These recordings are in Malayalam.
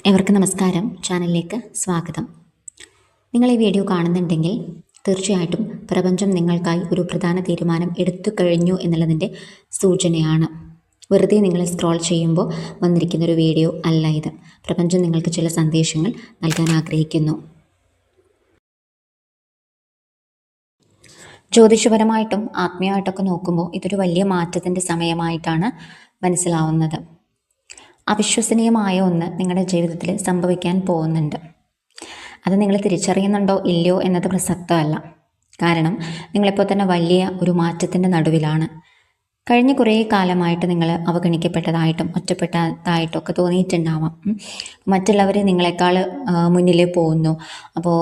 എവർക്കും നമസ്കാരം. ചാനലിലേക്ക് സ്വാഗതം. നിങ്ങൾ ഈ വീഡിയോ കാണുന്നുണ്ടെങ്കിൽ തീർച്ചയായിട്ടും പ്രപഞ്ചം നിങ്ങൾക്കായി ഒരു പ്രധാന തീരുമാനം എടുത്തു കഴിഞ്ഞു എന്നുള്ളതിൻ്റെ സൂചനയാണ്. വെറുതെ നിങ്ങൾ സ്ക്രോൾ ചെയ്യുമ്പോൾ വന്നിരിക്കുന്നൊരു വീഡിയോ അല്ല ഇത്. പ്രപഞ്ചം നിങ്ങൾക്ക് ചില സന്ദേശങ്ങൾ നൽകാൻ ആഗ്രഹിക്കുന്നു. ജ്യോതിഷപരമായിട്ടും ആത്മീയമായിട്ടൊക്കെ നോക്കുമ്പോൾ ഇതൊരു വലിയ മാറ്റത്തിൻ്റെ സമയമായിട്ടാണ് മനസ്സിലാവുന്നത്. അവിശ്വസനീയമായ ഒന്ന് നിങ്ങളുടെ ജീവിതത്തിൽ സംഭവിക്കാൻ പോകുന്നുണ്ട്. അത് നിങ്ങൾ തിരിച്ചറിയുന്നുണ്ടോ ഇല്ലയോ എന്നത് പ്രസക്തമല്ല. കാരണം നിങ്ങളിപ്പോൾ തന്നെ വലിയ ഒരു മാറ്റത്തിൻ്റെ നടുവിലാണ്. കഴിഞ്ഞ കുറേ കാലമായിട്ട് നിങ്ങൾ അവഗണിക്കപ്പെട്ടതായിട്ടും ഒറ്റപ്പെട്ടതായിട്ടും ഒക്കെ തോന്നിയിട്ടുണ്ടാവാം. മറ്റുള്ളവർ നിങ്ങളെക്കാൾ മുന്നിലേ പോകുന്നു, അപ്പോൾ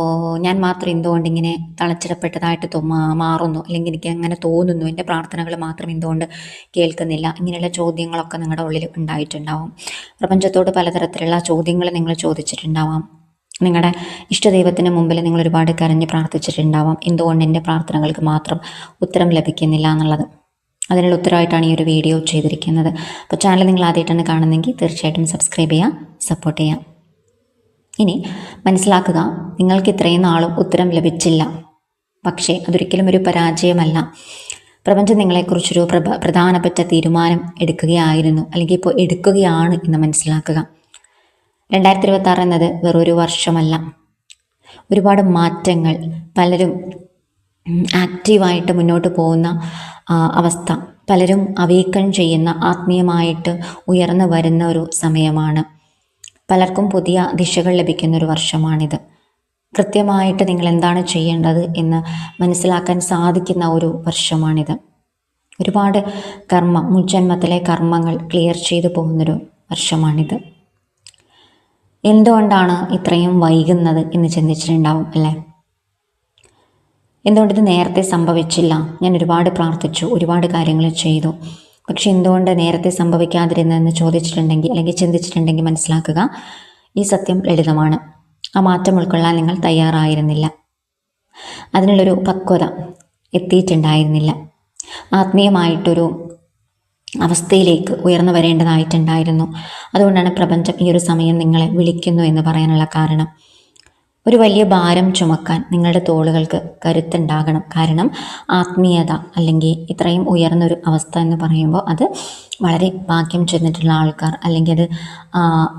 ഞാൻ മാത്രം എന്തുകൊണ്ടിങ്ങനെ തളച്ചിടപ്പെട്ടതായിട്ട് മാറുന്നു, അല്ലെങ്കിൽ എനിക്ക് അങ്ങനെ തോന്നുന്നു, എൻ്റെ പ്രാർത്ഥനകൾ മാത്രം എന്തുകൊണ്ട് കേൾക്കുന്നില്ല, ഇങ്ങനെയുള്ള ചോദ്യങ്ങളൊക്കെ നിങ്ങളുടെ ഉള്ളിൽ ഉണ്ടായിട്ടുണ്ടാവും. പ്രപഞ്ചത്തോട് പലതരത്തിലുള്ള ചോദ്യങ്ങൾ നിങ്ങൾ ചോദിച്ചിട്ടുണ്ടാവാം. നിങ്ങളുടെ ഇഷ്ടദൈവത്തിന് മുമ്പിൽ നിങ്ങൾ ഒരുപാട് കരഞ്ഞ് പ്രാർത്ഥിച്ചിട്ടുണ്ടാവാം, എന്തുകൊണ്ട് എൻ്റെ പ്രാർത്ഥനകൾക്ക് മാത്രം ഉത്തരം ലഭിക്കുന്നില്ല എന്നുള്ളത്. അതിനുള്ള ഉത്തരവായിട്ടാണ് ഈ ഒരു വീഡിയോ ചെയ്തിരിക്കുന്നത്. അപ്പോൾ ചാനൽ നിങ്ങൾ ആദ്യമായിട്ടാണ് കാണുന്നതെങ്കിൽ തീർച്ചയായിട്ടും സബ്സ്ക്രൈബ് ചെയ്യുക, സപ്പോർട്ട് ചെയ്യുക. ഇനി മനസ്സിലാക്കുക, നിങ്ങൾക്ക് ഇത്രയും നാളും ഉത്തരം ലഭിച്ചില്ല, പക്ഷേ അതൊരിക്കലും ഒരു പരാജയമല്ല. പ്രപഞ്ചം നിങ്ങളെക്കുറിച്ചൊരു പ്രധാനപ്പെട്ട തീരുമാനം എടുക്കുകയായിരുന്നു, അല്ലെങ്കിൽ ഇപ്പോൾ എടുക്കുകയാണ് എന്ന് മനസ്സിലാക്കുക. 2026 എന്നത് വെറൊരു വർഷമല്ല. ഒരുപാട് മാറ്റങ്ങൾ, പലരും ആക്റ്റീവായിട്ട് മുന്നോട്ട് പോകുന്ന അവസ്ഥ, പലരും അവീക്കൺ ചെയ്യുന്ന, ആത്മീയമായിട്ട് ഉയർന്നു വരുന്ന ഒരു സമയമാണ്. പലർക്കും പുതിയ ദിശകൾ ലഭിക്കുന്ന ഒരു വർഷമാണിത്. കൃത്യമായിട്ട് നിങ്ങൾ എന്താണ് ചെയ്യേണ്ടത് എന്ന് മനസ്സിലാക്കാൻ സാധിക്കുന്ന ഒരു വർഷമാണിത്. ഒരുപാട് മുൻജന്മത്തിലെ കർമ്മങ്ങൾ ക്ലിയർ ചെയ്തു പോകുന്നൊരു വർഷമാണിത്. എന്തുകൊണ്ടാണ് ഇത്രയും വൈകുന്നത് എന്ന് ചിന്തിച്ചിട്ടുണ്ടാവും അല്ലേ? എന്തുകൊണ്ടിത് നേരത്തെ സംഭവിച്ചില്ല? ഞാൻ ഒരുപാട് പ്രാർത്ഥിച്ചു, ഒരുപാട് കാര്യങ്ങൾ ചെയ്തു, പക്ഷെ എന്തുകൊണ്ട് നേരത്തെ സംഭവിക്കാതിരുന്നതെന്ന് ചോദിച്ചിട്ടുണ്ടെങ്കിൽ അല്ലെങ്കിൽ ചിന്തിച്ചിട്ടുണ്ടെങ്കിൽ മനസ്സിലാക്കുക, ഈ സത്യം ലളിതമാണ്. ആ മാറ്റം ഉൾക്കൊള്ളാൻ നിങ്ങൾ തയ്യാറായിരുന്നില്ല. അതിനുള്ളൊരു പക്വത എത്തിയിട്ടുണ്ടായിരുന്നില്ല. ആത്മീയമായിട്ടൊരു അവസ്ഥയിലേക്ക് ഉയർന്നു വരേണ്ടതായിട്ടുണ്ടായിരുന്നു. അതുകൊണ്ടാണ് പ്രപഞ്ചം ഈ ഒരു സമയം നിങ്ങളെ വിളിക്കുന്നു എന്ന് പറയാനുള്ള കാരണം. ഒരു വലിയ ഭാരം ചുമക്കാൻ നിങ്ങളുടെ തോളുകൾക്ക് കരുത്തുണ്ടാകണം. കാരണം ആത്മീയത അല്ലെങ്കിൽ ഇത്രയും ഉയർന്നൊരു അവസ്ഥ എന്ന് പറയുമ്പോൾ അത് വളരെ ഭാഗ്യം ചെന്നിട്ടുള്ള ആൾക്കാർ, അല്ലെങ്കിൽ അത്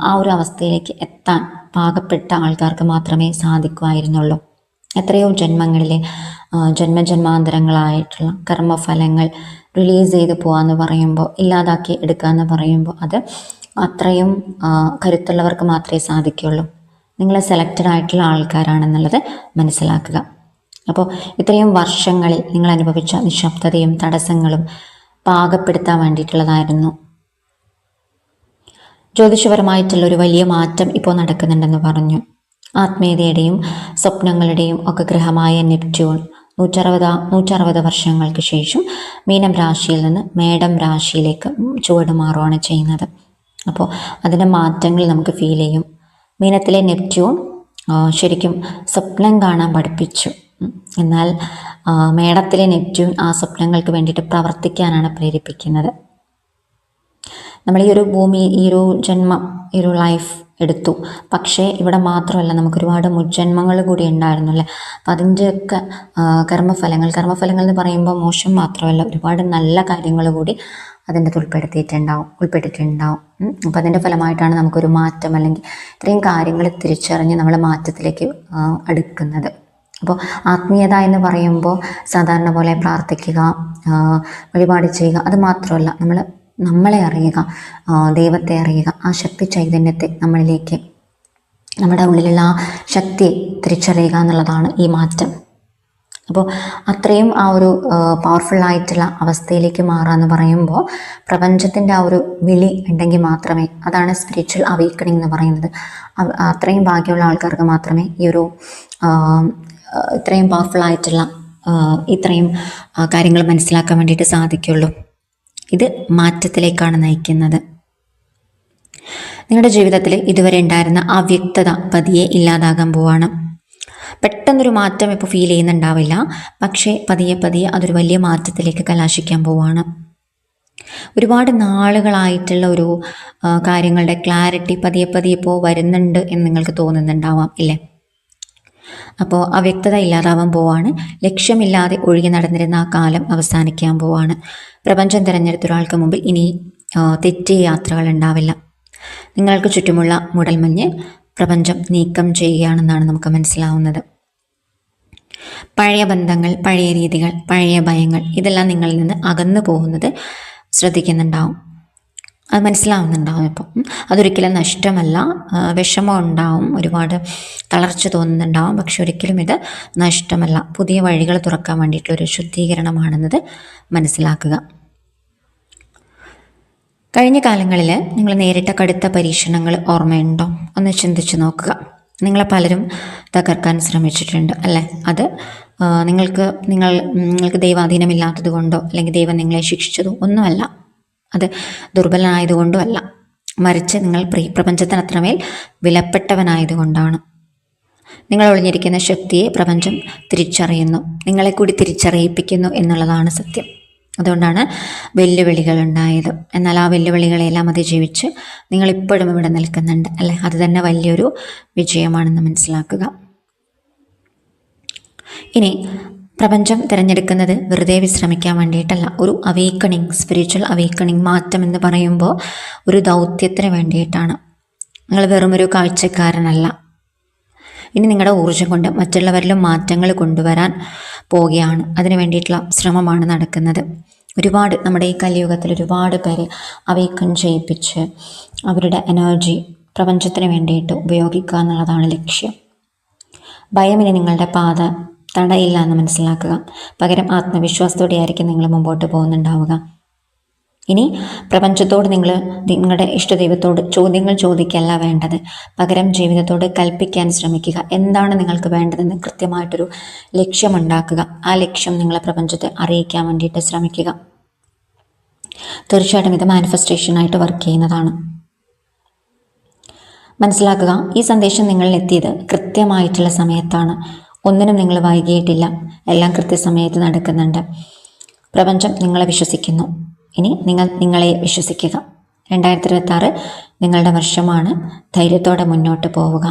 ആ ഒരു അവസ്ഥയിലേക്ക് എത്താൻ പാകപ്പെട്ട ആൾക്കാർക്ക് മാത്രമേ സാധിക്കുമായിരുന്നുള്ളൂ. എത്രയോ ജന്മങ്ങളിലെ ജന്മജന്മാന്തരങ്ങളായിട്ടുള്ള കർമ്മഫലങ്ങൾ റിലീസ് ചെയ്ത് പോകാമെന്ന് പറയുമ്പോൾ, ഇല്ലാതാക്കി എടുക്കുക എന്ന് പറയുമ്പോൾ, അത് അത്രയും കരുത്തുള്ളവർക്ക് മാത്രമേ സാധിക്കുകയുള്ളൂ. നിങ്ങൾ സെലക്റ്റഡ് ആയിട്ടുള്ള ആൾക്കാരാണെന്നുള്ളത് മനസ്സിലാക്കുക. അപ്പോൾ ഇത്രയും വർഷങ്ങളിൽ നിങ്ങൾ അനുഭവിച്ച നിശബ്ദതയും തടസ്സങ്ങളും പാകപ്പെടുത്താൻ വേണ്ടിയിട്ടുള്ളതായിരുന്നു. ജ്യോതിഷപരമായിട്ടുള്ളൊരു വലിയ മാറ്റം ഇപ്പോൾ നടക്കുന്നുണ്ടെന്ന് പറഞ്ഞു. ആത്മീയതയുടെയും സ്വപ്നങ്ങളുടെയും ഒക്കെ ഗ്രഹമായ നെപ്റ്റ്യൂൺ 160 വർഷങ്ങൾക്ക് ശേഷം മീനം രാശിയിൽ നിന്ന് മേടം രാശിയിലേക്ക് ചുവടുമാറുകയാണ് ചെയ്യുന്നത്. അപ്പോൾ അതിൻ്റെ മാറ്റങ്ങൾ നമുക്ക് ഫീൽ ചെയ്യും. മീനത്തിലെ നെപ്റ്റ്യൂൺ ശരിക്കും സ്വപ്നം കാണാൻ പഠിപ്പിച്ചു. എന്നാൽ മേടത്തിലെ നെപ്റ്റ്യൂൺ ആ സ്വപ്നങ്ങൾക്ക് വേണ്ടിയിട്ട് പ്രവർത്തിക്കാനാണ് പ്രേരിപ്പിക്കുന്നത്. നമ്മൾ ഈ ഒരു ഭൂമി, ഈ ഒരു ജന്മം, ഈ ഒരു ലൈഫ് എടുത്തു, പക്ഷേ ഇവിടെ മാത്രമല്ല, നമുക്ക് ഒരുപാട് മുജ്ജന്മങ്ങൾ കൂടി ഉണ്ടായിരുന്നു അല്ലേ? അപ്പം അതിൻ്റെയൊക്കെ കർമ്മഫലങ്ങൾ എന്ന് പറയുമ്പോൾ മോശം മാത്രമല്ല, ഒരുപാട് നല്ല കാര്യങ്ങൾ കൂടി അതിൻ്റെ ഉൾപ്പെട്ടിട്ടുണ്ടാവും. അപ്പോൾ അതിൻ്റെ ഫലമായിട്ടാണ് നമുക്കൊരു മാറ്റം, അല്ലെങ്കിൽ ഇത്രയും കാര്യങ്ങൾ തിരിച്ചറിഞ്ഞ് നമ്മൾ മാറ്റത്തിലേക്ക് അടുക്കുന്നത്. അപ്പോൾ ആത്മീയത എന്ന് പറയുമ്പോൾ സാധാരണ പോലെ പ്രാർത്ഥിക്കുക, വഴിപാട് ചെയ്യുക, അത് മാത്രമല്ല, നമ്മളെ അറിയുക, ദൈവത്തെ അറിയുക, ആ ശക്തി ചൈതന്യത്തെ നമ്മളിലേക്ക്, നമ്മുടെ ഉള്ളിലുള്ള ആ ശക്തിയെ തിരിച്ചറിയുക എന്നുള്ളതാണ് ഈ മാറ്റം. അപ്പോൾ അത്രയും ആ ഒരു പവർഫുള്ളായിട്ടുള്ള അവസ്ഥയിലേക്ക് മാറാമെന്ന് പറയുമ്പോൾ പ്രപഞ്ചത്തിൻ്റെ ആ ഒരു വിളി ഉണ്ടെങ്കിൽ മാത്രമേ, അതാണ് സ്പിരിച്വൽ അവേക്കണിംഗ് എന്ന് പറയുന്നത്. അത്രയും ഭാഗ്യമുള്ള ആൾക്കാർക്ക് മാത്രമേ ഈ ഒരു ഇത്രയും പവർഫുള്ളായിട്ടുള്ള ഇത്രയും കാര്യങ്ങൾ മനസ്സിലാക്കാൻ വേണ്ടിയിട്ട് സാധിക്കുള്ളൂ. ഇത് മാറ്റത്തിലേക്കാണ് നയിക്കുന്നത്. നിങ്ങളുടെ ജീവിതത്തിൽ ഇതുവരെ ഉണ്ടായിരുന്ന ആ വ്യക്തത പതിയെ ഇല്ലാതാകാൻ പോവാണ്. പെട്ടെന്നൊരു മാറ്റം ഇപ്പോൾ ഫീൽ ചെയ്യുന്നുണ്ടാവില്ല, പക്ഷേ പതിയെ അതൊരു വലിയ മാറ്റത്തിലേക്ക് കലാശിക്കാൻ പോവാണ്. ഒരുപാട് നാളുകളായിട്ടുള്ള ഒരു കാര്യങ്ങളുടെ ക്ലാരിറ്റി പതിയെ പതിയെ ഇപ്പോൾ വരുന്നുണ്ട് എന്ന് നിങ്ങൾക്ക് തോന്നുന്നുണ്ടാവാം ഇല്ലേ? അപ്പോൾ അവ്യക്തത ഇല്ലാതാവാൻ പോവാണ്. ലക്ഷ്യമില്ലാതെ ഒഴുകി നടന്നിരുന്ന ആ കാലം അവസാനിക്കാൻ പോവാണ്. പ്രപഞ്ചം തിരഞ്ഞെടുത്ത ഒരാൾക്ക് മുമ്പിൽ ഇനി തെറ്റിയ യാത്രകൾ ഉണ്ടാവില്ല. നിങ്ങൾക്ക് ചുറ്റുമുള്ള മൂടൽമഞ്ഞ് പ്രപഞ്ചം നീക്കം ചെയ്യുകയാണെന്നാണ് നമുക്ക് മനസ്സിലാവുന്നത്. പഴയ ബന്ധങ്ങൾ, പഴയ രീതികൾ, പഴയ ഭയങ്ങൾ ഇതെല്ലാം നിങ്ങളിൽ നിന്ന് അകന്നു പോകുന്നത് ശ്രദ്ധിക്കുന്നുണ്ടാവും. അത് മനസ്സിലാവുന്നുണ്ടാവും. ഇപ്പം അതൊരിക്കലും നഷ്ടമല്ല. വിഷമം ഉണ്ടാവും, ഒരുപാട് തളർച്ച തോന്നുന്നുണ്ടാവും. പക്ഷെ ഒരിക്കലും ഇത് നഷ്ടമല്ല. പുതിയ വഴികൾ തുറക്കാൻ വേണ്ടിയിട്ടുള്ളൊരു ശുദ്ധീകരണമാണെന്നത് മനസ്സിലാക്കുക. കഴിഞ്ഞ കാലങ്ങളിൽ നിങ്ങൾ നേരിട്ട കടുത്ത പരീക്ഷണങ്ങൾ ഓർമ്മയുണ്ടോ? ഒന്ന് ചിന്തിച്ച് നോക്കുക. നിങ്ങളെ പലരും തകർക്കാൻ ശ്രമിച്ചിട്ടുണ്ട് അല്ലേ? അത് നിങ്ങൾക്ക് ദൈവാധീനമില്ലാത്തത് കൊണ്ടോ അല്ലെങ്കിൽ ദൈവം നിങ്ങളെ ശിക്ഷിച്ചതോ ഒന്നുമല്ല. അത് ദുർബലനായതുകൊണ്ടും അല്ല, മറിച്ച് നിങ്ങൾ പ്രപഞ്ചത്തിന് അത്രമേൽ വിലപ്പെട്ടവനായതുകൊണ്ടാണ്. നിങ്ങൾ ഒളിഞ്ഞിരിക്കുന്ന ശക്തിയെ പ്രപഞ്ചം തിരിച്ചറിയുന്നു, നിങ്ങളെ കൂടി തിരിച്ചറിയിപ്പിക്കുന്നു എന്നുള്ളതാണ് സത്യം. അതുകൊണ്ടാണ് വെല്ലുവിളികൾ ഉണ്ടായത്. എന്നാൽ ആ വെല്ലുവിളികളെല്ലാം അതിജീവിച്ച് നിങ്ങളിപ്പോഴും ഇവിടെ നിൽക്കുന്നുണ്ട് അല്ലേ? അത് തന്നെ വലിയൊരു വിജയമാണെന്ന് മനസ്സിലാക്കുക. ഇനി പ്രപഞ്ചം തിരഞ്ഞെടുക്കുന്നത് വെറുതെ വിശ്രമിക്കാൻ വേണ്ടിയിട്ടല്ല. ഒരു അവേക്കണിങ്, സ്പിരിച്വൽ അവേക്കണിങ്, മാറ്റം എന്ന് പറയുമ്പോൾ ഒരു ദൗത്യത്തിന് വേണ്ടിയിട്ടാണ്. നിങ്ങൾ വെറുമൊരു കാഴ്ചക്കാരനല്ല. ഇനി നിങ്ങളുടെ ഊർജ്ജം കൊണ്ട് മറ്റുള്ളവരിലും മാറ്റങ്ങൾ കൊണ്ടുവരാൻ പോവുകയാണ്. അതിനു വേണ്ടിയിട്ടുള്ള ശ്രമമാണ് നടക്കുന്നത്. ഒരുപാട് നമ്മുടെ ഈ കലിയുഗത്തിൽ ഒരുപാട് പേരെ അവേക്കൺ ചെയ്യിപ്പിച്ച് അവരുടെ എനർജി പ്രപഞ്ചത്തിന് വേണ്ടിയിട്ട് ഉപയോഗിക്കുക എന്നുള്ളതാണ് ലക്ഷ്യം. ഭയമിനി നിങ്ങളുടെ പാത തടയില്ല എന്ന് മനസ്സിലാക്കുക. പകരം ആത്മവിശ്വാസത്തോടെ ആയിരിക്കും നിങ്ങൾ മുമ്പോട്ട് പോകുന്നുണ്ടാവുക. ഇനി പ്രപഞ്ചത്തോട് നിങ്ങളുടെ ഇഷ്ടദൈവത്തോട് ചോദ്യങ്ങൾ ചോദിക്കല്ല വേണ്ടത്. പകരം ജീവിതത്തോട് കൽപ്പിക്കാൻ ശ്രമിക്കുക. എന്താണ് നിങ്ങൾക്ക് വേണ്ടതെന്ന് കൃത്യമായിട്ടൊരു ലക്ഷ്യമുണ്ടാക്കുക. ആ ലക്ഷ്യം നിങ്ങളെ പ്രപഞ്ചത്തെ അറിയിക്കാൻ വേണ്ടിയിട്ട് ശ്രമിക്കുക. തീർച്ചയായിട്ടും ഇത് മാനിഫെസ്റ്റേഷനായിട്ട് വർക്ക് ചെയ്യുന്നതാണ്. മനസ്സിലാക്കുക, ഈ സന്ദേശം നിങ്ങളിൽ എത്തിയത് കൃത്യമായിട്ടുള്ള സമയത്താണ്. ഒന്നിനും നിങ്ങൾ വൈകിയിട്ടില്ല. എല്ലാം കൃത്യസമയത്ത് നടക്കുന്നുണ്ട്. പ്രപഞ്ചം നിങ്ങളെ വിശ്വസിക്കുന്നു. ഇനി നിങ്ങളെ വിശ്വസിക്കുക. 2026 നിങ്ങളുടെ വർഷമാണ്. ധൈര്യത്തോടെ മുന്നോട്ട് പോവുക.